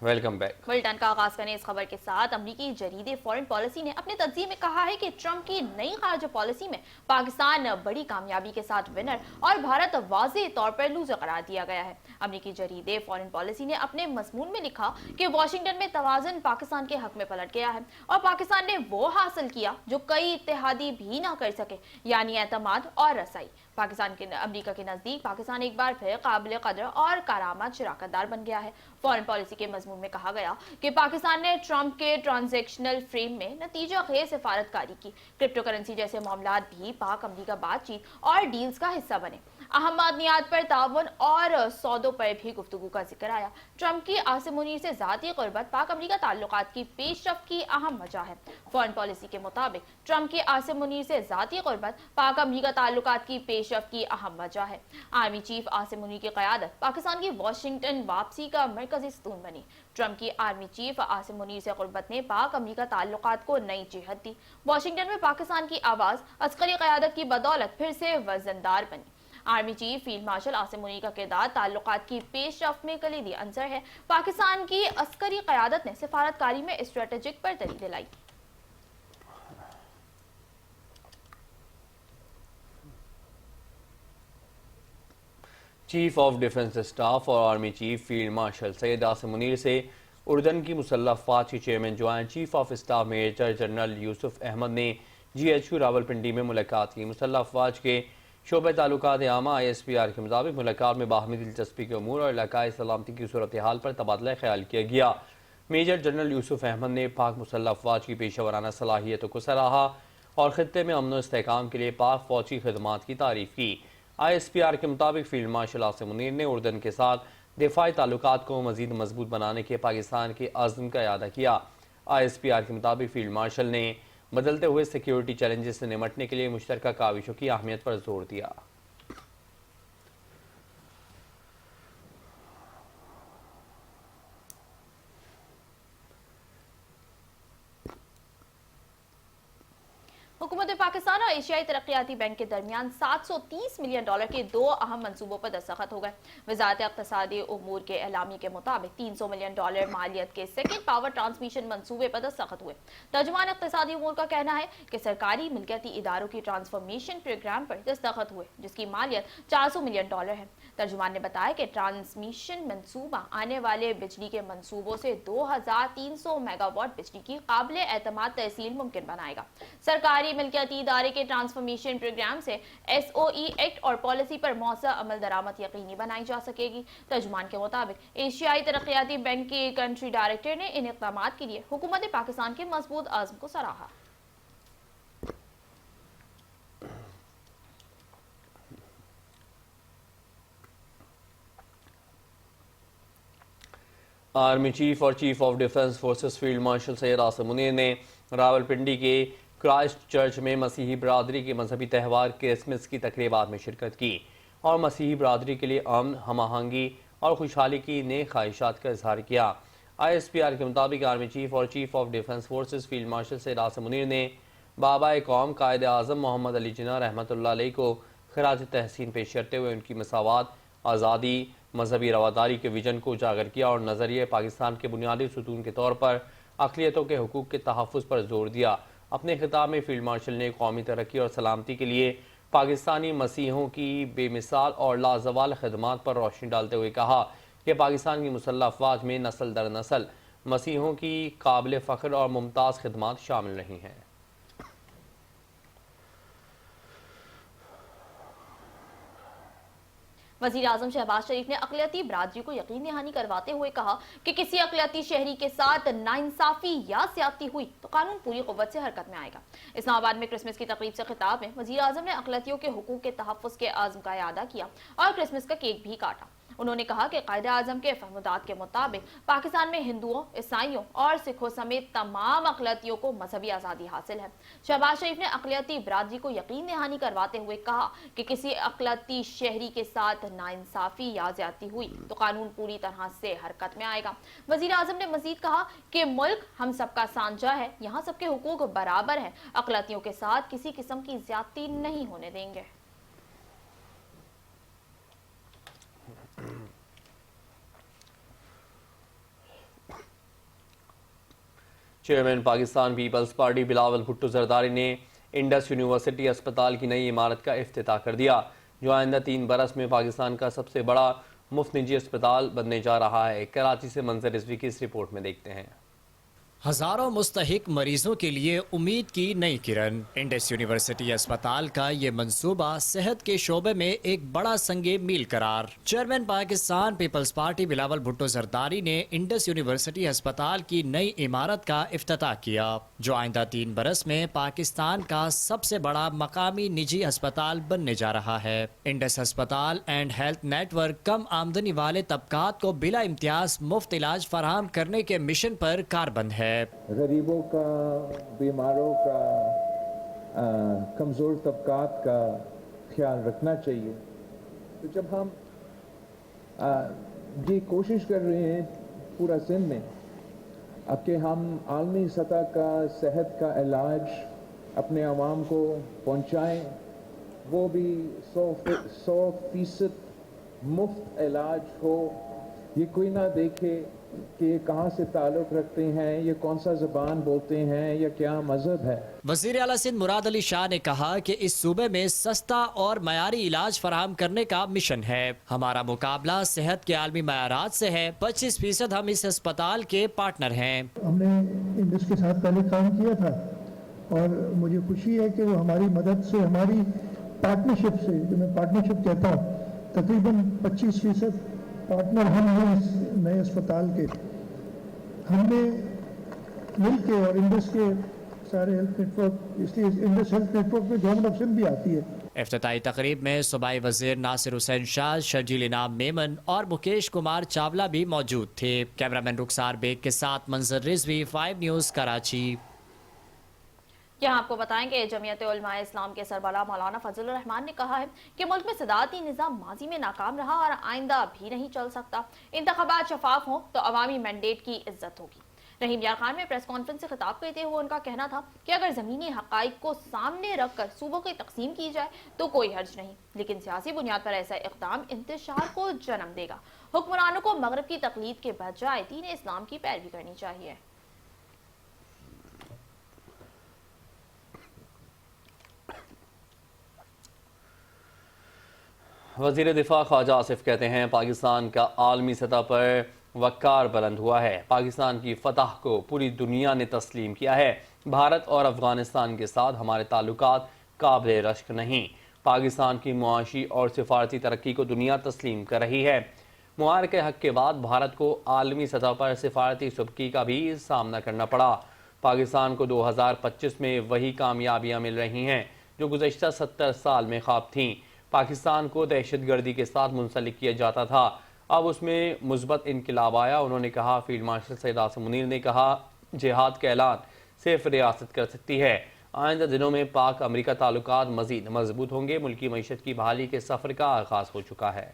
Welcome back. Bulletin का आगाज करने इस खबर के साथ अमरीकी जरीदे फॉरेन पॉलिसी ने अपने तज्जिये में कहा है कि ट्रंप की नई खारजा पॉलिसी में पाकिस्तान बड़ी कामयाबी के साथ विनर और भारत वाज़ेह तौर पर लूजर करार दिया गया है। अमरीकी जरीदे फॉरेन पॉलिसी ने अपने मजमून में लिखा कि वाशिंगटन में तवाज़ुन पाकिस्तान के हक में पलट गया है और पाकिस्तान ने वो हासिल किया जो कई इत्तेहादी भी ना कर सके, यानी एतमाद और रसाई। पाकिस्तान के अमेरिका के नजदीक पाकिस्तान एक बार फिर काबिल कदर और कारामद शराकतदार बन गया है। फॉरेन पॉलिसी के मजमून में कहा गया कि पाकिस्तान ने ट्रंप के ट्रांजैक्शनल फ्रेम में नतीजा खेज सिफारतकारी की। क्रिप्टो करेंसी जैसे मामलात भी पाक अमेरिका बातचीत और डील्स का हिस्सा बने। अहम मादनियात पर ताउन और सौदों पर भी गुफ्तगू का जिक्र आया। ट्रंप की आसिम मुनीर से ज़ाती क़ुर्बत पाक अमेरिका ताल्लुकात की पेशरफ्त की अहम वजह है। फॉरेन पॉलिसी के मुताबिक ट्रंप की आसिम मुनीर से ज़ाती क़ुर्बत पाक अमेरिका ताल्लुकात की पेशरफ्त की अहम वजह है। आर्मी चीफ आसिम मुनीर की क़यादत पाकिस्तान की वाशिंगटन वापसी का मरकजी स्तून बनी। ट्रंप की आर्मी चीफ आसिम मुनीर से क़ुर्बत ने पाक अमेरिका ताल्लुकात को नई जिहत दी। वाशिंगटन में पाकिस्तान की आवाज़ अस्करी क़यादत की बदौलत फिर से वजनदार बनी। Army chief field martial Asim Munir का किरदार ताल्लुकात की पेशरफ्त में कलीदी अंसर है। पाकिस्तान की अस्करी क़यादत ने सिफारतकारी में स्ट्रेटेजिक बरतरी दिलाई। चीफ ऑफ डिफेंस स्टाफ और army chief field marshal Syed Asim Munir से उर्दन की मुसल्लह अफ़वाज के chairman joint chief of staff major general Yusuf Ahmed ने GHQ रावलपिंडी में मुलाकात की। मुसल्लह अफ़वाज के शोबे ताल्लुकात आमा ISPR के मुताबिक मुलाकात में बाहमी दिलचस्पी के अमूर और इलाकाई सलामती की सूरत हाल पर तबादला ख्याल किया गया। मेजर जनरल यूसुफ अहमद ने पाक मुसल्लह अफ़वाज की पेशा वराना सलाहियतों को सराहा और खित्ते में अमन व इस्तेहकाम के लिए पाक फौजी खदमात की तारीफ की। ISPR के मुताबिक फील्ड मार्शल आसिम मुनीर ने उर्दन के साथ दिफाई ताल्लुकात को मज़ीद मजबूत बनाने के पाकिस्तान के अज़्म का इआदा किया। ISPR के मुताबिक फील्ड मार्शल ने बदलते हुए सिक्योरिटी चैलेंजेस से निमटने के लिए मुश्तरका काविशों की अहमियत पर जोर दिया। हुकूमत पाकिस्तान और एशियाई तरक्याती बैंक के दरमियान $730 मिलियन के दो अहम मंसूबों पर दस्तखत हो गए। वजारत इक़्तिसादी उमूर के एलामी के मुताबिक $300 मिलियन मालियत के सेकेंड पावर ट्रांसमिशन मंसूबे पर दस्तखत हुए। तर्जुमान इक़्तिसादी उमूर का कहना है कि सरकारी मिल्कियती इदारों की ट्रांसफॉर्मेशन प्रोग्राम पर दस्तखत हुए जिसकी मालियत $400 मिलियन है। तर्जुमान ने बताया कि ट्रांसमिशन मंसूबा आने वाले बिजली के मंसूबों से 2300 मेगावाट बिजली की काबिल एतमाद तहसील मुमकिन बनाएगा। सरकारी मिल्कियती इदारे के ट्रांसफॉर्मेशन प्रोग्राम से SOE एक्ट और पॉलिसी पर मौसर अमल दरामद यकीनी बनाई जा सकेगी। तर्जुमान के मुताबिक एशियाई तरक्याती बैंक के कंट्री डायरेक्टर ने इन इक़दामात के लिए हुकूमत पाकिस्तान के मजबूत आज़म को सराहा। आर्मी चीफ और chief of defence forces field marshal Syed Asim Munir ने रावलपिंडी के क्राइस्ट चर्च में मसीही बरादरी के मजहबी त्यौहार क्रिसमस की तकरीबात में शिरकत की और मसीही बरादरी के लिए अमन, हम आहंगी और खुशहाली की नेक ख्वाहिशात का इजहार किया। ISPR के मुताबिक आर्मी चीफ और chief of defence forces field marshal Syed Asim Munir ने बाबा कौम कायद आज़म मोहम्मद अली जिन्ना रहमतुल्लाह अलैह को खराज तहसीन पेश करते हुए उनकी मसावत, आज़ादी, मजहबी रवादारी के विजन को उजागर किया और नजरिए पाकिस्तान के बुनियादी सुतून के तौर पर अक़लियतों के हुकूक के तहफ़्फ़ुज़ पर जोर दिया। अपने खिताब में फील्ड मार्शल ने कौमी तरक्की और सलामती के लिए पाकिस्तानी मसीहों की बेमिसाल और लाजवाल खदमात पर रोशनी डालते हुए कहा कि पाकिस्तान की मुसल्लह अफ़वाज में नस्ल दर नस्ल मसीहों की काबिल फ़ख्र और मुमताज़ खदमात शामिल रही हैं। वज़ीर आज़म शहबाज शरीफ ने अक़लियती बरादरी को यकीन दहानी करवाते हुए कहा कि किसी अक़लियती शहरी के साथ नाइंसाफ़ी या ज़्यादती हुई तो कानून पूरी क़ुव्वत से हरकत में आएगा। इस्लामाबाद में क्रिसमस की तक़रीब से खिताब में वज़ीर आज़म ने अक़लियतियों के हुकूक के तहफ़्फ़ुज़ के आज़म का इआदा किया और क्रिसमस का केक भी काटा। उन्होंने कहा कि कायदे आज़म के फहमुदात के मुताबिक पाकिस्तान में हिंदुओं, ईसाइयों और सिखों समेत तमाम अक़लियतियों को मजहबी आज़ादी हासिल है। शहबाज शरीफ ने अक़लियती बरादरी को यकीन दहानी करवाते हुए कहा कि किसी अक़लियती शहरी के साथ नाइंसाफ़ी या ज़्यादती हुई तो कानून पूरी तरह से हरकत में आएगा। वज़ीर आज़म ने मज़ीद कहा कि मुल्क हम सबका सांझा है, यहाँ सबके हुकूक बराबर हैं, अक़लियतियों के साथ किसी किस्म की ज़्यादती नहीं होने देंगे। چیئرمین پاکستان پیپلز پارٹی بلاول بھٹو زرداری نے انڈس یونیورسٹی اسپتال کی نئی عمارت کا افتتاح کر دیا، جو آئندہ 3 برس میں پاکستان کا سب سے بڑا مفت نجی اسپتال بننے جا رہا ہے۔ کراچی سے منظر رضوی کی اس رپورٹ میں دیکھتے ہیں۔ ہزاروں مستحق مریضوں کے لیے امید کی نئی کرن۔ انڈس یونیورسٹی اسپتال کا یہ منصوبہ صحت کے شعبے میں ایک بڑا سنگ میل قرار۔ چیئرمین پاکستان پیپلز پارٹی بلاول بھٹو زرداری نے انڈس یونیورسٹی اسپتال کی نئی عمارت کا افتتاح کیا، جو آئندہ 3 برس میں پاکستان کا سب سے بڑا مقامی نجی اسپتال بننے جا رہا ہے۔ انڈس اسپتال اینڈ ہیلتھ نیٹ ورک کم آمدنی والے طبقات کو بلا امتیاز مفت علاج فراہم کرنے کے مشن پر کاربند ہے۔ غریبوں کا، بیماروں کا، کمزور طبقات کا خیال رکھنا چاہیے۔ تو جب ہم یہ کوشش کر رہے ہیں پورا سندھ میں اب کہ ہم عالمی سطح کا صحت کا علاج اپنے عوام کو پہنچائیں، وہ بھی 100% مفت علاج ہو، یہ کوئی نہ دیکھے کہ یہ کہاں سے تعلق رکھتے ہیں، یہ کون سا زبان بولتے ہیں یا کیا مذہب ہے۔ وزیر اعلیٰ سندھ مراد علی شاہ نے کہا کہ اس صوبے میں سستا اور معیاری علاج فراہم کرنے کا مشن ہے۔ ہمارا مقابلہ صحت کے عالمی معیارات سے ہے، 25% ہم اس اسپتال کے پارٹنر ہیں۔ ہم نے انڈس کے ساتھ پہلے کام کیا تھا اور مجھے خوشی ہے کہ وہ ہماری مدد سے، ہماری پارٹنرشپ سے، جو میں پارٹنرشپ کہتا ہوں، تقریباً 25% پارٹنر ہم ہیں اس نئے اسپتال کے۔ ہم نے مل کے اور انڈس کے سارے ہیلتھ نیٹ ورک، اس لیے انڈس ہیلتھ نیٹ ورک میں گورنمنٹ آف سندھ بھی آتی ہے۔ افتتاحی تقریب میں صوبائی وزیر ناصر حسین شاہ، شرجیل انعام میمن اور مکیش کمار چاولہ بھی موجود تھے۔ کیمرامین رخسار بیگ کے ساتھ منظر رضوی، 5 نیوز کراچی۔ یہاں آپ کو بتائیں کہ جمعیت علماء اسلام کے سربراہ مولانا فضل الرحمان نے کہا ہے کہ ملک میں صدارتی نظام ماضی میں ناکام رہا اور آئندہ بھی نہیں چل سکتا۔ انتخابات شفاف ہوں تو عوامی مینڈیٹ کی عزت ہوگی۔ رحیم یار خان میں پریس کانفرنس سے خطاب کرتے ہوئے ان کا کہنا تھا کہ اگر زمینی حقائق کو سامنے رکھ کر صوبوں کی تقسیم کی جائے تو کوئی حرج نہیں، لیکن سیاسی بنیاد پر ایسا اقدام انتشار کو جنم دے گا۔ حکمرانوں کو مغرب کی تقلید کے بجائے دین اسلام کی پیروی کرنی چاہیے۔ وزیر دفاع خواجہ آصف کہتے ہیں پاکستان کا عالمی سطح پر وقار بلند ہوا ہے۔ پاکستان کی فتح کو پوری دنیا نے تسلیم کیا ہے۔ بھارت اور افغانستان کے ساتھ ہمارے تعلقات قابل رشک نہیں۔ پاکستان کی معاشی اور سفارتی ترقی کو دنیا تسلیم کر رہی ہے۔ معاہرے حق کے بعد بھارت کو عالمی سطح پر سفارتی سبکی کا بھی سامنا کرنا پڑا۔ پاکستان کو 2025 میں وہی کامیابیاں مل رہی ہیں جو گزشتہ 70 سال میں خواب تھیں۔ پاکستان کو دہشت گردی کے ساتھ منسلک کیا جاتا تھا، اب اس میں مثبت انقلاب آیا۔ انہوں نے کہا فیلڈ مارشل سید عاصم منیر نے کہا جہاد کا اعلان صرف ریاست کر سکتی ہے۔ آئندہ دنوں میں پاک امریکہ تعلقات مزید مضبوط ہوں گے۔ ملکی معیشت کی بحالی کے سفر کا آغاز ہو چکا ہے۔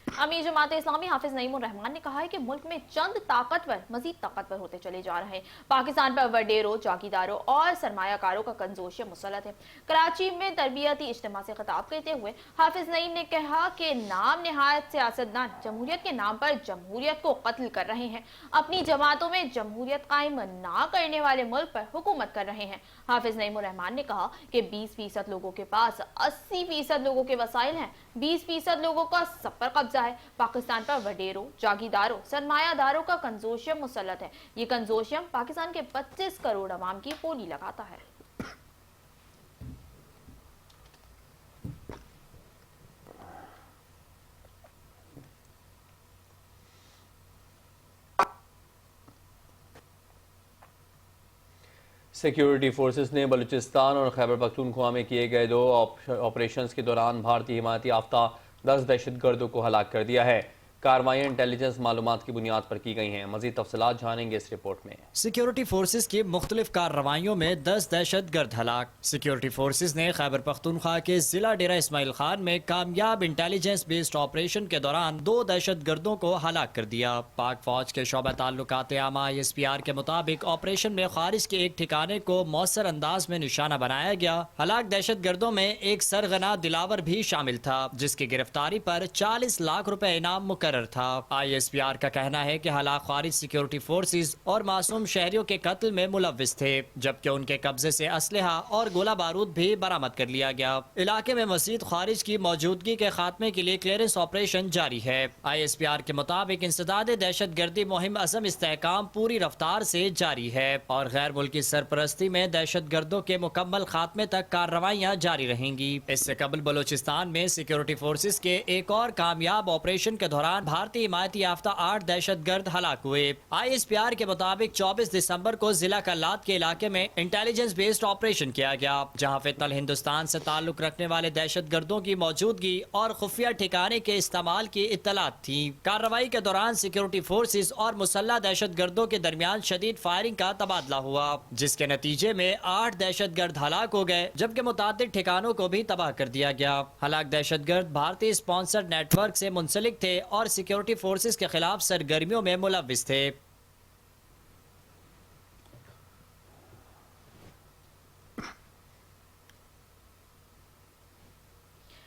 امیر جماعت اسلامی حافظ نعیم الرحمان نے کہا ہے کہ ملک میں چند طاقتور مزید طاقتور ہوتے چلے جا رہے ہیں۔ پاکستان پر وڈیروں، جاگیرداروں اور سرمایہ کاروں کا کنزورشیم مسلط ہے۔ کراچی میں تربیتی اجتماع سے خطاب کرتے ہوئے حافظ نعیم نے کہا کہ نام نہاد سیاستدان جمہوریت کے نام پر جمہوریت کو قتل کر رہے ہیں، اپنی جماعتوں میں جمہوریت قائم نہ کرنے والے ملک پر حکومت کر رہے ہیں۔ حافظ نعیم الرحمان نے کہا کہ 20% لوگوں کے پاس 80% لوگوں کے وسائل ہیں، 20% لوگوں کا سب پر قبضہ ہے۔ پاکستان پر وڈیروں، جاگیرداروں، سرمایہ داروں کا کنزورشیم مسلط ہے۔ یہ کنزورشیم پاکستان کے 25 کروڑ عوام کی پولی لگاتا ہے۔ سیکیورٹی فورسز نے بلوچستان اور خیبر پختونخوا میں کیے گئے 2 آپریشنز کے دوران بھارتی حمایت یافتہ 10 دہشت گردوں کو ہلاک کر دیا ہے۔ कार्रवाइयां इंटेलिजेंस मालूमात की बुनियाद पर की गई हैं। मजीद तफसीलात जानेंगे इस रिपोर्ट में। सिक्योरिटी फोर्सेज की मुख्तलिफ कार्रवाइयों में 10 दहशत गर्द हलाक। सिक्योरिटी फोर्सेज ने खैबर पख्तूनख्वा के जिला डेरा इस्माइल खान में कामयाब इंटेलिजेंस बेस्ड ऑपरेशन के दौरान 2 दहशत गर्दों को हलाक कर दिया। पाक फौज के शोबा ताल्लुकात आमा ISPR के मुताबिक ऑपरेशन में खारिज के एक ठिकाने को मौसर अंदाज में निशाना बनाया गया। हलाक दहशत गर्दों में एक सरगना दिलावर भी शामिल था, जिसकी गिरफ्तारी पर 40 लाख रुपए इनाम मुकर्रर था। ISPR का कहना है कि हलाक खारिज सिक्योरिटी फोर्सेज और मासूम शहरियों के कत्ल में मुलव्विस थे, जबकि उनके कब्जे से असलहा और गोला बारूद भी बरामद कर लिया गया। इलाके में मजीद खारिज की मौजूदगी के खात्मे के लिए क्लियरेंस ऑपरेशन जारी है। ISPR के मुताबिक इंसदाद दहशत गर्दी मुहिम अज़म इस्तेहकाम पूरी रफ्तार से जारी है और गैर मुल्की सरपरस्ती में दहशत गर्दों के मुकम्मल खात्मे तक कार्रवाइयाँ जारी रहेंगी। इससे कबल बलोचिस्तान में सिक्योरिटी फोर्सेज के एक और कामयाब ऑपरेशन के दौरान भारतीय हिमायती याफ्ता 8 दहशत गर्द हलाक हुए। ISPR के मुताबिक 24 दिसंबर को जिला कल्लात के इलाके में इंटेलिजेंस बेस्ड ऑपरेशन किया गया, जहां फितनल हिंदुस्तान से ताल्लुक रखने वाले दहशत गर्दों की मौजूदगी और खुफिया ठिकाने के इस्तेमाल की इत्तलात थी। कार्रवाई के दौरान सिक्योरिटी फोर्सेज और मुसल्लह दहशत गर्दों के दरमियान शदीद फायरिंग का तबादला हुआ, जिसके नतीजे में 8 दहशत गर्द हलाक हो गए, जबकि मुतादिद ठिकानों को भी तबाह कर दिया गया। हलाक दहशत गर्द भारतीय स्पॉन्सर्ड नेटवर्क से मुंसलिक थे और सिक्योरिटी फोर्सेज के खिलाफ सरगर्मियों में मुलव्विस थे।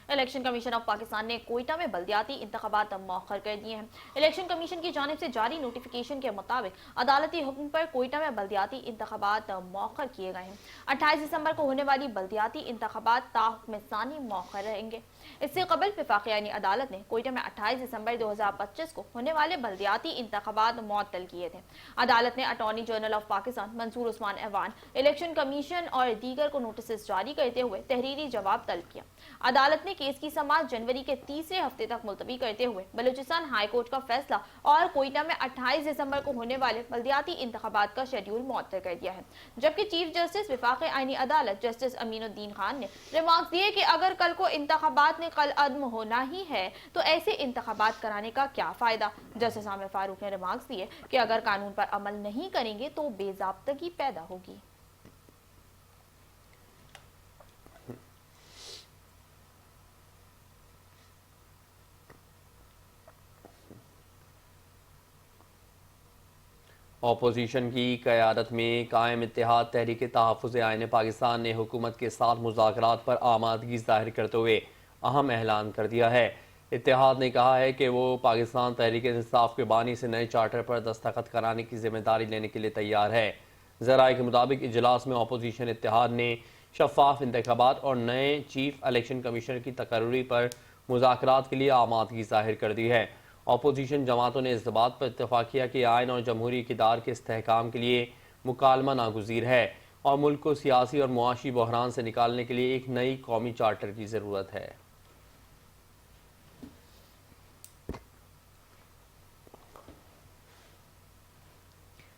इलेक्शन कमीशन ऑफ पाकिस्तान ने कोयटा में बल्दियाती इंतखाबात मौखर कर दिए हैं। इलेक्शन कमीशन की जानिब से जारी नोटिफिकेशन के मुताबिक अदालती हुक्म पर कोयटा में बल्दियाती इंतखाबात मौखर किए गए हैं। 28 दिसंबर को होने वाली बल्दियाती इंतखाबात ताहुक्म सानी मौखर रहेंगे। इससे कबल वफाकियानी अदालत ने कोयटा में 28 दिसंबर 2025 को होने वाले बल्दियाती इंतखाबात मुअत्तल किए थे। अदालत ने attorney general of Pakistan Mansoor Usman Awan, election commission और दीगर को नोटिस जारी करते हुए तहरीरी जवाब तलब किया। अदालत ने केस की समाअत जनवरी के तीसरे हफ्ते तक मुलतवी करते हुए बलूचिस्तान हाई कोर्ट का फैसला और कोयटा में 28 दिसंबर को होने वाले बल्दियाती इंतखाबात का शेड्यूल मुअत्तल कर दिया है। जबकि चीफ जस्टिस वफाकी आईनी अदालत जस्टिस अमीनुद्दीन खान ने रिमार्क्स दिए कि अगर कल को इंतखाबात ने कल अदम होना ही है तो ऐसे इंतखाबात कराने का क्या फायदा। जस्टिस आमिर फारूक ने रिमार्क्स दिए कि अगर कानून पर अमल नहीं करेंगे तो बेज़ाब्तगी पैदा होगी। अपोजिशन की क़यादत में कायम इत्तेहाद तहरीक तहफ़्फ़ुज़ आईन पाकिस्तान ने हुकूमत के साथ मुज़ाकरात पर आमादगी ज़ाहिर करते हुए अहम ऐलान कर दिया है। इत्तेहाद ने कहा है कि वो पाकिस्तान तहरीक इंसाफ के बानी से नए चार्टर पर दस्तखत कराने की जिम्मेदारी लेने के लिए तैयार है। ज़राए के मुताबिक इजलास में अपोजिशन इत्तेहाद ने शफाफ इंतखाबात और नए चीफ इलेक्शन कमीशनर की तकर्री पर मुज़ाकरात के लिए आमादगी ज़ाहिर कर दी है। अपोजिशन जमातों ने इस बात पर इत्तफाक किया कि आइन और जमहूरी इक़्तिदार के इस्तेहकाम के लिए मुकालमा नागुज़ीर है और मुल्क को सियासी और मुआशी बहरान से निकालने के लिए एक नई कौमी चार्टर की ज़रूरत है।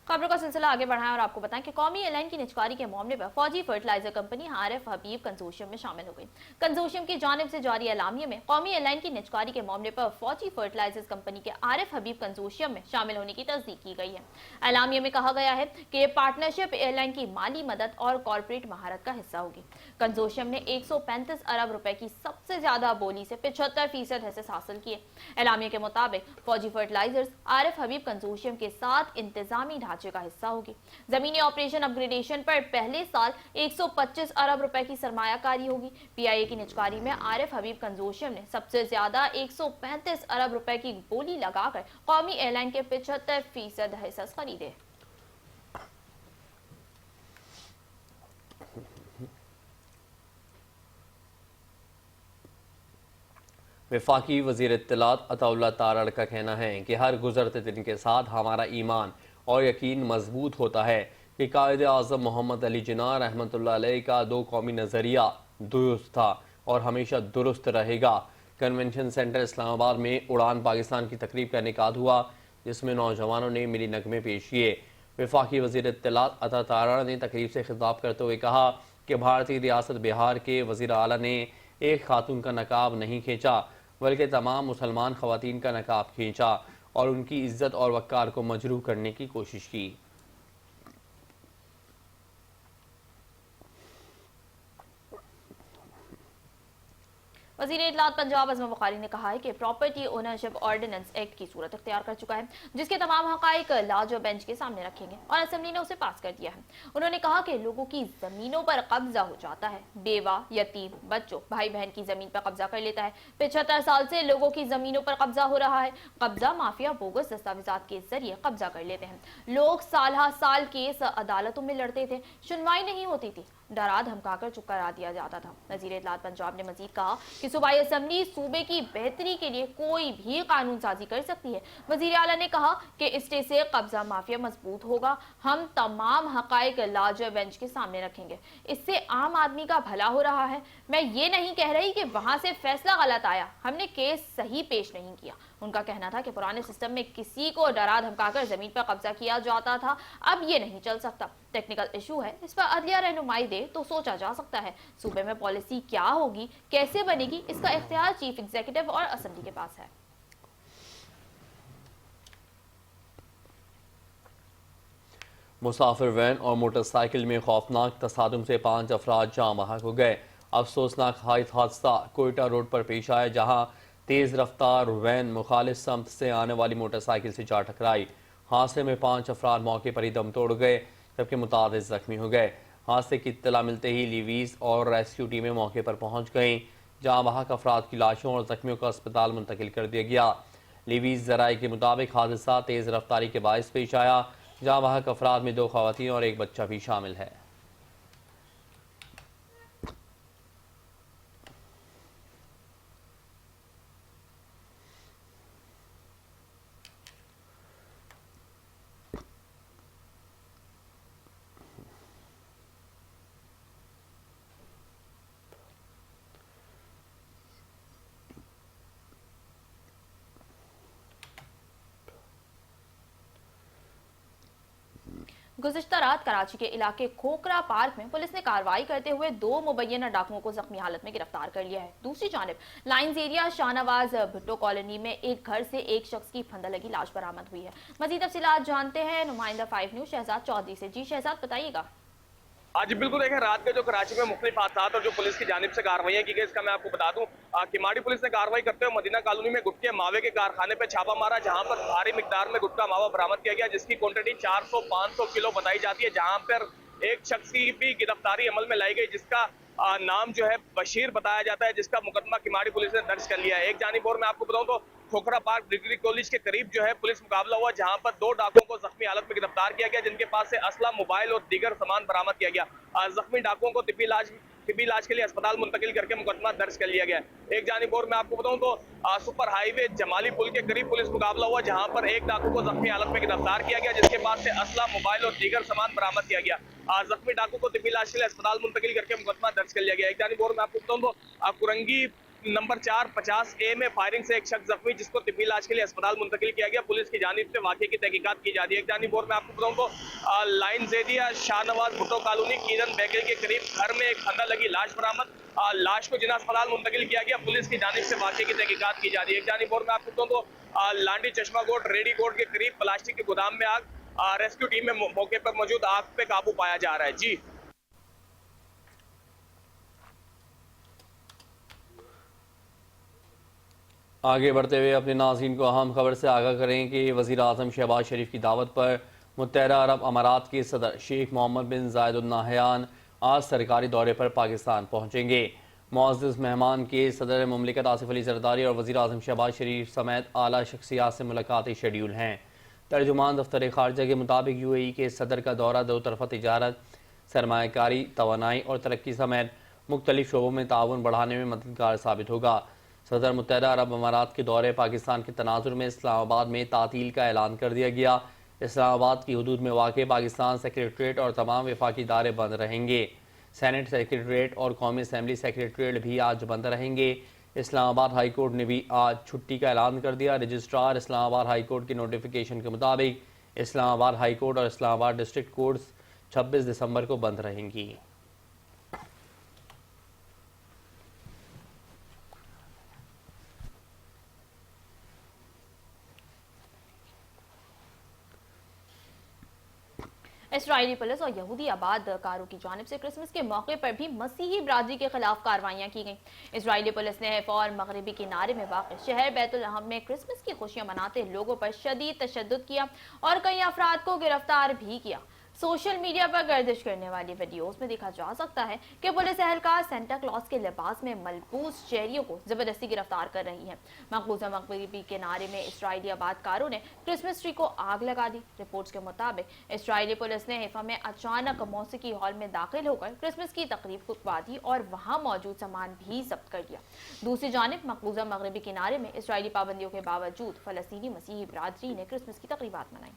खबरों का सिलसिला आगे बढ़ाएं और आपको बताएं कि कौमी एयरलाइन की निजकारी के मामले पर फौजी फर्टिलाइजर कंपनी आरएफ हबीब कंसोर्शियम में शामिल हो गई। कंसोर्शियम की जानिब से जारी एलामिया में कौमी एयरलाइन की निजकारी के मामले पर फौजी फर्टिलाइजर्स कंपनी के आरएफ हबीब कंसोर्शियम में शामिल होने की तस्दीक की गई है। एलामिया में कहा गया है कि ये पार्टनरशिप एयरलाइन की माली मदद और कॉर्पोरेट महारत का हिस्सा होगी। कंसोर्शियम ने 135 अरब रुपए की सबसे ज्यादा बोली से 75% हिस्से हासिल किए। एलामिया के मुताबिक फौजी फर्टिलाइजर्स आरएफ हबीब कंसोर्शियम के साथ इंतजामी ढांचे का हिस्सा होगी। जमीनी ऑपरेशन अपग्रेडेशन पर पहले साल 125 अरब रुपए की सरमायाकारी होगी। पीआईए की निजकारी में आरएफ हबीब कंसोर्शियम ने सबसे ज्यादा 135 अरब रुपए की बोली लगाकर कौमी एयरलाइन के 75% हिस्से खरीदे। वफाकी वज़ीर इत्तलात अताउल्लाह तारड़ का कहना है कि हर गुज़रते दिन के साथ हमारा ईमान और यकीन मजबूत होता है कि कायद आज़म मोहम्मद अली जिन्ना रहमतुल्लाह अलैह का दो कौमी नज़रिया दुरुस्त था और हमेशा दुरुस्त रहेगा। कन्वेंशन सेंटर इस्लामाबाद में उड़ान पाकिस्तान की तकरीब का इनेकाद हुआ, जिसमें नौजवानों ने मिली नगमे पेश किए। वफाकी वज़ीर इत्तलात अता तारड़ ने तकरीब से खिताब करते हुए कहा कि भारतीय रियासत बिहार के वज़ीर आला ने एक खातून का नकाब नहीं खींचा। بلکہ تمام مسلمان خواتین کا نقاب کھینچا اور ان کی عزت اور وقار کو مجروح کرنے کی کوشش کی۔ وزیر اطلاعات پنجاب عظمی بخاری نے کہا ہے کہ پراپرٹی اونرشپ آرڈیننس ایکٹ کی صورت اختیار کر چکا ہے، جس کے تمام حقائق لاج و بینچ کے سامنے رکھیں گے، اور اسمبلی نے اسے پاس کر دیا ہے۔ انہوں نے کہا کہ لوگوں کی زمینوں پر قبضہ ہو جاتا ہے، بیوہ، یتیم، بچوں، بھائی بہن کی زمین پر قبضہ کر لیتا ہے۔ 75 سال سے لوگوں کی زمینوں پر قبضہ ہو رہا ہے۔ قبضہ مافیا بوگس دستاویزات کے ذریعے قبضہ کر لیتے ہیں۔ لوگ سال ہا سال کیس عدالتوں میں لڑتے تھے، سنوائی نہیں ہوتی تھی، ڈرا دھمکا کر چپ کرا دیا جاتا تھا۔ وزیر اطلاعات پنجاب نے مزید کہا کہ صوبائی اسمبلی صوبے کی بہتری کے لیے کوئی بھی قانون سازی کر سکتی ہے۔ وزیر اعلیٰ نے کہا کہ اس سے قبضہ مافیا مضبوط ہوگا، ہم تمام حقائق لاج بینچ کے سامنے رکھیں گے، اس سے عام آدمی کا بھلا ہو رہا ہے۔ میں یہ نہیں کہہ رہی کہ وہاں سے فیصلہ غلط آیا، ہم نے کیس صحیح پیش نہیں کیا۔ ان کا کہنا تھا کہ پرانے سسٹم میں کسی کو ڈرا دھمکا کر زمین پر قبضہ کیا جاتا تھا، اب یہ نہیں چل سکتا۔ ٹیکنیکل ایشو ہے، اس پر عدلیہ رہنمائی دے تو سوچا جا سکتا ہے۔ صوبے میں پالیسی کیا ہوگی، کیسے بنے گی، اس کا اختیار چیف ایگزیکٹو اور اسمبلی کے پاس ہے۔ مسافر وین اور موٹر سائیکل میں خوفناک تصادم سے 5 افراد جاں بحق ہو گئے۔ افسوسناک حادثہ کوئٹہ روڈ پر پیش آیا، جہاں تیز رفتار وین مخالف سمت سے آنے والی موٹر سائیکل سے جا ٹکرائی۔ حادثے میں 5 افراد موقع پر ہی دم توڑ گئے، جبکہ متعدد زخمی ہو گئے۔ حادثے کی اطلاع ملتے ہی لیویز اور ریسکیو ٹیمیں موقع پر پہنچ گئیں۔ جاں بحق افراد کی لاشوں اور زخمیوں کو اسپتال منتقل کر دیا گیا۔ لیویز ذرائع کے مطابق حادثہ تیز رفتاری کے باعث پیش آیا۔ جاں بحق افراد میں 2 خواتین اور 1 بچہ بھی شامل ہے۔ گزشتہ رات کراچی کے علاقے کھوکرا پارک میں پولیس نے کارروائی کرتے ہوئے 2 مبینہ ڈاکوؤں کو زخمی حالت میں گرفتار کر لیا ہے۔ دوسری جانب lines area Shahnawaz Bhutto colony میں ایک گھر سے ایک شخص کی پھندہ لگی لاش برآمد ہوئی ہے۔ مزید تفصیلات جانتے ہیں نمائندہ 5 نیوز شہزاد چودھری سے۔ جی شہزاد، بتائیے گا۔ جی بالکل، دیکھیں رات کے جو کراچی میں مختلف حادثات اور جو پولیس کی جانب سے کارروائیاں کی گئی، اس کا میں آپ کو بتا دوں کماڑی پولیس نے کارروائی کرتے ہوئے مدینہ کالونی میں گٹکے ماوے کے کارخانے پہ چھاپا مارا، جہاں پر بھاری مقدار میں گٹکا ماوا برآمد کیا گیا، جس کی کوانٹٹی 400-500 کلو بتائی جاتی ہے، جہاں پر ایک شخص کی بھی گرفتاری عمل میں لائی گئی، جس کا نام جو ہے بشیر بتایا جاتا ہے، جس کا مقدمہ کماڑی پولیس نے درج کر لیا ہے۔ ایک جانب اور میں آپ کو بتاؤں تو کھوکھرا پارک ڈگری کالج کے قریب جو ہے پولیس مقابلہ ہوا، جہاں پر 2 ڈاکوؤں کو زخمی حالت میں گرفتار کیا گیا، جن کے پاس سے اسلحہ، موبائل اور دیگر سامان برآمد کیا گیا۔ زخمی ڈاکوؤں کو طبی علاج کے لیے اسپتال منتقل کر کے مقدمہ درج کر لیا گیا ہے۔ ایک جانب اور میں آپ کو بتاؤں تو سپر ہائی وے جمالی پل کے قریب پولیس مقابلہ ہوا، جہاں پر ایک ڈاکو کو زخمی حالت میں گرفتار کیا گیا، جس کے پاس سے اسلحہ، موبائل اور دیگر سامان برآمد کیا گیا۔ زخمی ڈاکو کو طبی علاج کے لیے اسپتال منتقل کر کے مقدمہ درج کر لیا گیا۔ ایک جانب اور میں آپ کو بتاؤں تو کرنگی نمبر 450A میں فائرنگ سے ایک شخص زخمی، جس کو طبی علاج کے لیے اسپتال منتقل کیا گیا۔ پولیس کی جانب سے واقعے کی تحقیقات کی جا رہی ہے۔ ایک جانب اور میں آپ کو بتاؤں تو لائن زیدیا شاہنواز بھٹو کالونی کیرن بیکری کے قریب گھر میں ایک پھندہ لگی لاش برآمد، لاش کو جناح اسپتال منتقل کیا گیا۔ پولیس کی جانب سے واقعے کی تحقیقات کی جا رہی ہے۔ ایک جانب اور میں آپ کو بتاؤں تو لانڈی چشمہ کوٹ ریڈی کوٹ کے قریب پلاسٹک کے گودام میں آگ، ریسکیو ٹیم میں موقع پر موجود آگ پہ قابو پایا جا رہا ہے۔ جی آگے بڑھتے ہوئے اپنے ناظرین کو اہم خبر سے آگاہ کریں کہ وزیر اعظم شہباز شریف کی دعوت پر متحدہ عرب امارات کے صدر شیخ محمد بن زائد ال نہیان آج سرکاری دورے پر پاکستان پہنچیں گے۔ معزز مہمان کے صدر مملکت آصف علی زرداری اور وزیر اعظم شہباز شریف سمیت اعلیٰ شخصیات سے ملاقاتیں شیڈیول ہیں۔ ترجمان دفتر خارجہ کے مطابق UAE کے صدر کا دورہ 2 طرفہ تجارت، سرمایہ کاری، توانائی اور ترقی سمیت مختلف شعبوں میں تعاون بڑھانے میں مددگار ثابت ہوگا۔ صدر متحدہ عرب امارات کے دورے پاکستان کے تناظر میں اسلام آباد میں تعطیل کا اعلان کر دیا گیا۔ اسلام آباد کی حدود میں واقع پاکستان سیکریٹریٹ اور تمام وفاقی ادارے بند رہیں گے۔ سینٹ سیکریٹریٹ اور قومی اسمبلی سیکریٹریٹ بھی آج بند رہیں گے۔ اسلام آباد ہائی کورٹ نے بھی آج چھٹی کا اعلان کر دیا۔ رجسٹرار اسلام آباد ہائی کورٹ کی نوٹیفیکیشن کے مطابق اسلام آباد ہائی کورٹ اور اسلام آباد ڈسٹرکٹ کورٹس 26 دسمبر کو بند رہیں گی۔ इसराइली पुलिस और यहूदी आबाद कारों की जानिब से क्रिसमस के मौके पर भी मसीही बरादरी के खिलाफ कार्रवाइयां की गईं। इसराइली पुलिस ने हैफा और मगरबी किनारे में वाक़ शहर बैतुल अहम में क्रिसमस की खुशियां मनाते लोगों पर शदीद तशद्दुद किया और कई अफराद को गिरफ्तार भी किया। सोशल मीडिया पर गर्दिश करने वाली वीडियोस में देखा जा सकता है कि पुलिस एहलकार सेंटा क्लॉज के लिबास में मलबूस शहरियों को जबरदस्ती गिरफ्तार कर रही है। मकबूजा मगरबी किनारे में इसराइली आबादकारों ने क्रिसमस ट्री को आग लगा दी। रिपोर्ट्स के मुताबिक इसराइली पुलिस ने हैफा में अचानक मौसीकी हॉल में दाखिल होकर क्रिसमस की तकरीब रुकवा दी और वहां मौजूद सामान भी जब्त कर दिया। दूसरी जानिब मकबूजा मगरबी किनारे में इसराइली पाबंदियों के बावजूद फलस्तीनी मसीही बरादरी ने क्रिसमस की तकरीबात मनाई।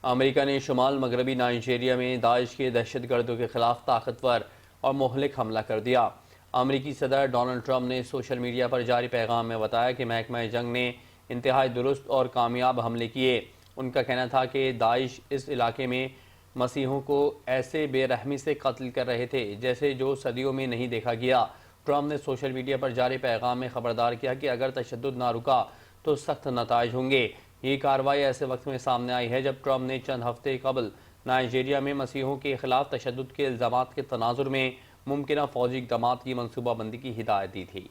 अमेरिका ने शुमाल मगरबी नाइजीरिया में दाइश के दहशतगर्दों के खिलाफ ताकतवर और मुहलिक हमला कर दिया। अमेरिकी सदर डोनाल्ड ट्रंप ने सोशल मीडिया पर जारी पैगाम में बताया कि महकमा जंग ने इंतहाई दुरुस्त और कामयाब हमले किए। उनका कहना था कि दाइश इस इलाके में मसीहों को ऐसे बेरहमी से कत्ल कर रहे थे जैसे जो सदियों में नहीं देखा गया। ट्रंप ने सोशल मीडिया पर जारी पैगाम में खबरदार किया कि अगर तशद्दुद ना रुका तो सख्त नताइज होंगे। ये कार्रवाई ऐसे वक्त में सामने आई है जब ट्रंप ने चंद हफ्ते कबल नाइजीरिया में मसीहों के खिलाफ तशद्दुद के इल्ज़ामात के तनाजुर में मुमकिन फौजी इक़दामात की मनसूबाबंदी की हिदायत दी थी।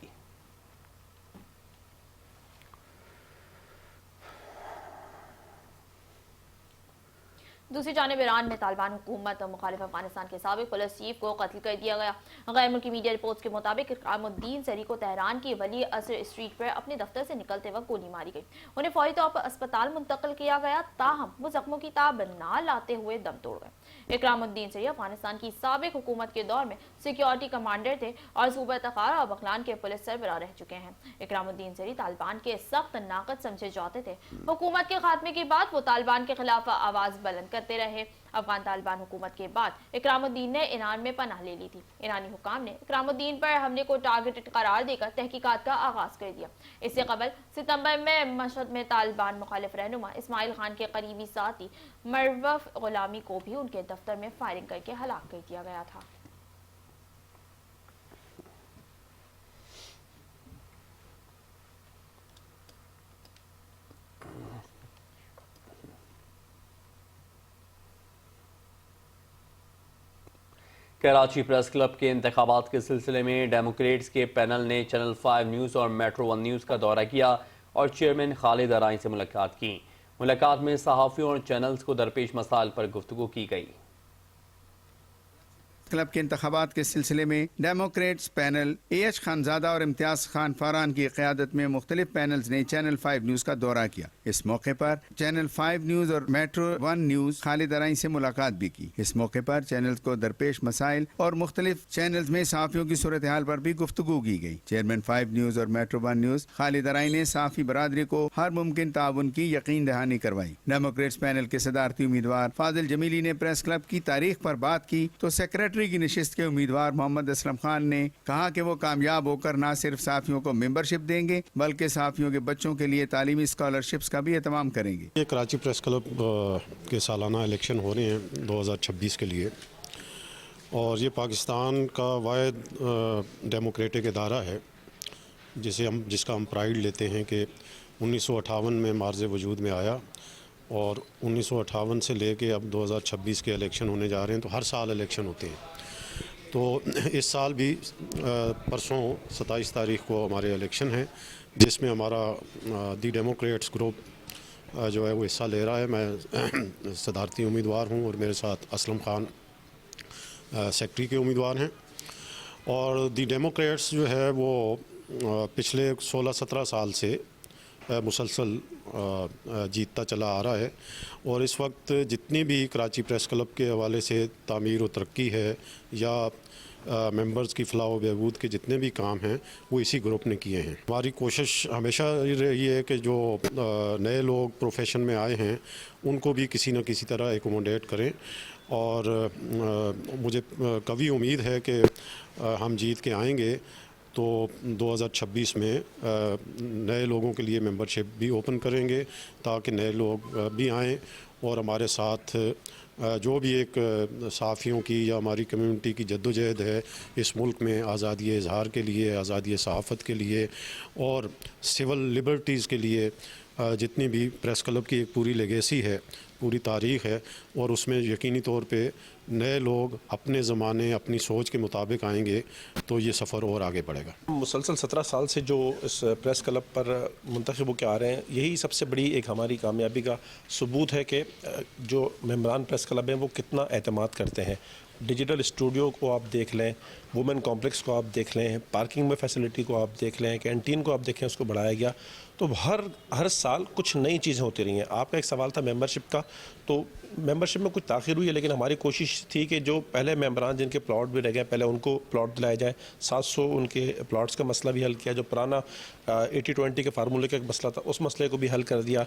दूसरी जानिब ईरान में तालिबान हुकूमत मुखालिफ अफगानिस्तान के साबिक पुलिस चीफ को कत्ल कर दिया गया। गैर मुल्की मीडिया रिपोर्ट्स के मुताबिक इकरामुद्दीन सरी को तेहरान की वली असर स्ट्रीट पर अपने दफ्तर से निकलते वक्त गोली मारी गई। उन्हें फौरी तौर पर अस्पताल मुंतकिल किया गया, ताहम वो जख्मों की ताब ना लाते हुए दम तोड़ गए। इकरामुद्दीन सरी अफगानिस्तान की साबिक हुकूमत के दौर में सिक्योरिटी कमांडर थे और सूबा तखार और बखलान के पुलिस सरबराह रह चुके हैं। इकरामुद्दीन सरी तालिबान के सख्त नाकद समझे जाते थे। हुकूमत के खात्मे के बाद वो तालिबान के खिलाफ आवाज बुलंद करते रहे। अफगान तालिबान हुकूमत के बाद इकरामुद्दीन ने ईरान में पनाह ले ली थी। ईरानी हुकाम ने इकरामुद्दीन पर हमले को टारगेटेड करार देकर तहकीकात का आगाज कर दिया। इससे कबल सितंबर में मशहद में तालिबान मुखालिफ रहनुमा इस्माइल खान के करीबी साथी मरवफ गुलामी को भी उनके दफ्तर में फायरिंग करके हलाक कर दिया गया था। कराची प्रेस क्लब के इंतखाबात के सिलसिले में डेमोक्रेट्स के पैनल ने चैनल 5 न्यूज़ और मेट्रो 1 न्यूज़ का दौरा किया और चेयरमैन खालिद अराई से मुलाकात की। मुलाकात में सहाफ़ियों और चैनल्स को दरपेश मसाइल पर गुफ्तगू की गई। क्लब के इंतखाबात के सिलसिले में डेमोक्रेट्स पैनल AH खानजादा और इम्तियाज खान फारान की क़यादत में मुख्तलिफ पैनल्स ने चैनल 5 न्यूज़ का दौरा किया। इस मौके पर चैनल 5 न्यूज़ और मेट्रो 1 न्यूज़ खालिद अराई से मुलाकात भी की। इस मौके पर चैनल्स को दरपेश मसाइल और मुख्तलिफ चैनल्स में सहाफ़ियों की सूरत हाल पर भी गुफ्तगू की गई। चेयरमैन 5 न्यूज़ और मेट्रो 1 न्यूज़ खालिद अराई ने सहाफ़ी बरादरी को हर मुमकिन ताउन की यकीन दहानी करवाई। डेमोक्रेट्स पैनल के सदारती उम्मीदवार फाजिल जमीली ने प्रेस क्लब की तारीख पर बात की तो सेक्रेटरी की नशिस्त के उम्मीदवार मोहम्मद असलम खान ने कहा कि वो कामयाब होकर न सिर्फ सहाफ़ियों को मेंबरशिप देंगे बल्कि सहाफ़ियों के बच्चों के लिए तालीमी स्कॉलरशिप्स का भी एहतमाम करेंगे। ये कराची प्रेस क्लब के सालाना इलेक्शन हो रहे हैं 2026 के लिए और ये पाकिस्तान का वाहिद डेमोक्रेटिक इदारा है जिसका हम प्राइड लेते हैं कि 1958 में मार्ज़ वजूद में आया और 1958 से लेके अब 2026 के इलेक्शन होने जा रहे हैं। तो हर साल इलेक्शन होते हैं, तो इस साल भी परसों 27 तारीख को हमारे इलेक्शन हैं जिसमें हमारा दी डेमोक्रेट्स ग्रुप जो है वो हिस्सा ले रहा है। मैं सदारती उम्मीदवार हूँ और मेरे साथ असलम खान सेक्रेटरी के उम्मीदवार हैं। और दी डेमोक्रेट्स जो है वो पिछले 16-17 साल से मुसलसल जीतता चला आ रहा है और इस वक्त जितनी भी कराची प्रेस क्लब के हवाले से तामीर व तरक्की है या मेंबर्स की फलाह व बहबूद के जितने भी काम हैं वो इसी ग्रुप ने किए हैं। हमारी कोशिश हमेशा ये रही है कि जो नए लोग प्रोफेशन में आए हैं उनको भी किसी न किसी तरह एकोमोडेट करें और मुझे कभी उम्मीद है कि हम जीत के आएंगे तो 2026 में नए लोगों के लिए मेंबरशिप भी ओपन करेंगे ताकि नए लोग भी आएँ और हमारे साथ जो भी एक सहाफ़ियों की या हमारी कम्युनिटी की जद्दोजहद है इस मुल्क में आज़ादी इज़हार के लिए, आज़ादी सहाफ़त के लिए और सिविल लिबर्टीज़ के लिए जितनी भी प्रेस क्लब की एक पूरी लेगेसी है, पूरी तारीख़ है, और उसमें यकीनी तौर पे नए लोग अपने ज़माने अपनी सोच के मुताबिक आएंगे तो ये सफ़र और आगे बढ़ेगा। मुसलसल 17 साल से जो इस प्रेस क्लब पर मुंतखब होकर आ रहे हैं, यही सबसे बड़ी एक हमारी कामयाबी का सबूत है कि जो मेंबरान प्रेस क्लब हैं वो कितना एतमाद करते हैं। डिजिटल स्टूडियो को आप देख लें, वुमेन कॉम्प्लेक्स को आप देख लें, पार्किंग में फैसिलिटी को आप देख लें, कैंटीन को आप देखें, उसको बढ़ाया गया। तो हर साल कुछ नई चीज़ें होती रही हैं। आपका एक सवाल था मेंबरशिप का, तो मेंबरशिप में कुछ ताख़िर हुई है, लेकिन हमारी कोशिश थी कि जो पहले मेंबरान जिनके प्लॉट भी रह गए पहले उनको प्लॉट दिलाया जाए। 700 उनके प्लॉट्स का मसला भी हल किया। जो पुराना 80-20 के फार्मूले का एक मसला था उस मसले को भी हल कर दिया।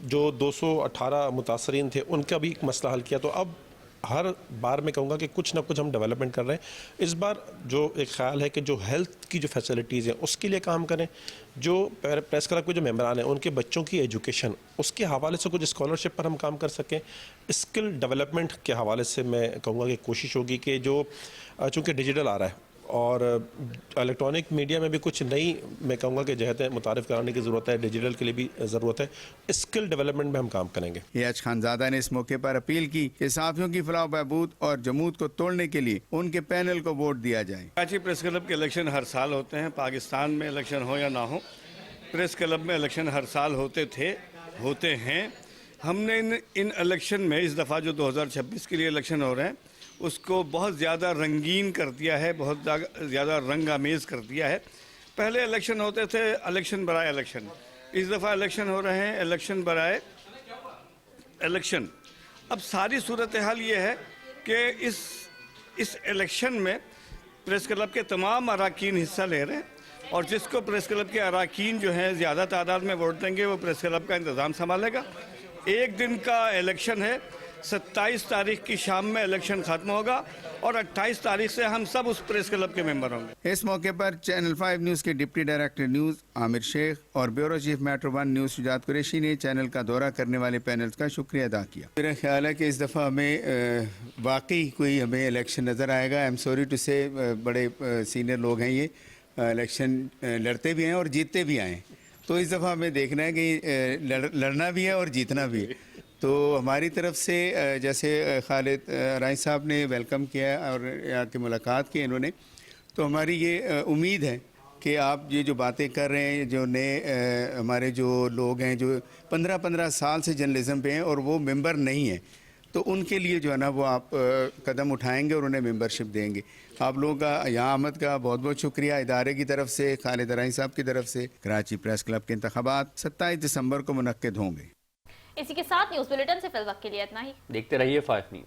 जो 218 मुतासरीन थे उनका भी एक मसला हल किया। तो अब हर बार मैं कहूँगा कि कुछ ना कुछ हम डेवलपमेंट कर रहे हैं। इस बार जो एक ख्याल है कि जो हेल्थ की जो फैसिलिटीज़ हैं उसके लिए काम करें। जो प्रेस क्लब के जो मेंबरान हैं उनके बच्चों की एजुकेशन उसके हवाले से कुछ स्कॉलरशिप पर हम काम कर सकें। स्किल डेवलपमेंट के हवाले से मैं कहूँगा कि कोशिश होगी कि जो चूँकि डिजिटल आ रहा है और इलेक्ट्रॉनिक मीडिया में भी कुछ नई मैं कहूँगा कि जहतें मुतारिफ कराने की ज़रूरत है। डिजिटल के लिए भी ज़रूरत है। स्किल डेवलपमेंट में हम काम करेंगे। एएच खानज़ादा ने इस मौके पर अपील की कि सहाफ़ियों की फलाह बहबूद और जमूत को तोड़ने के लिए उनके पैनल को वोट दिया जाए। कराची प्रेस क्लब के इलेक्शन हर साल होते हैं। पाकिस्तान में इलेक्शन हो या ना हो, प्रेस क्लब में इलेक्शन हर साल होते हैं। हमने इन इलेक्शन में इस दफ़ा जो 2026 के लिए इलेक्शन हो रहे हैं उसको बहुत ज़्यादा रंगीन कर दिया है, बहुत ज़्यादा रंग आमेज़ कर दिया है। पहले इलेक्शन होते थे इलेक्शन बराए इलेक्शन, इस दफ़ा इलेक्शन हो रहे हैं इलेक्शन बराए इलेक्शन। अब सारी सूरत हाल ये है कि इस इलेक्शन में प्रेस क्लब के तमाम अरकान हिस्सा ले रहे हैं और जिसको प्रेस क्लब के अरकान जो हैं ज़्यादा तादाद में वोट देंगे वो प्रेस क्लब का इंतज़ाम संभालेगा। एक दिन का इलेक्शन है, 27 तारीख की शाम में इलेक्शन खत्म होगा और 28 तारीख से हम सब उस प्रेस क्लब के मेंबर होंगे। इस मौके पर चैनल 5 न्यूज़ के deputy director news Amir Sheikh और bureau chief metro 1 news Shujaat Qureshi ने चैनल का दौरा करने वाले पैनल्स का शुक्रिया अदा किया। मेरा ख्याल है कि इस दफ़ा हमें वाकई कोई हमें इलेक्शन नज़र आएगा। आई एम सॉरी टू से बड़े सीनियर लोग हैं, ये इलेक्शन लड़ते भी हैं और जीतते भी आए। तो इस दफ़ा हमें देखना है कि लड़ना भी है और जीतना भी है। तो हमारी तरफ से जैसे खालिद राय साहब ने वेलकम किया और यहाँ की मुलाकात की इन्होंने, तो हमारी ये उम्मीद है कि आप ये जो बातें कर रहे हैं, जो नए हमारे जो लोग हैं जो 15-15 साल से जर्नलिज्म पे हैं और वो मेंबर नहीं हैं, तो उनके लिए जो है ना वो आप कदम उठाएंगे और उन्हें मेंबरशिप देंगे। आप लोगों का यहाँ आमद का बहुत बहुत शुक्रिया इदारे की तरफ से, खालिद राय साहब की तरफ से। कराची प्रेस क्लब के इंतखाबात 27 दिसंबर को मुनक्किद होंगे। इसी के साथ न्यूज़ बुलेटिन से फिल वक्त के लिए इतना ही। देखते रहिए 5 न्यूज़।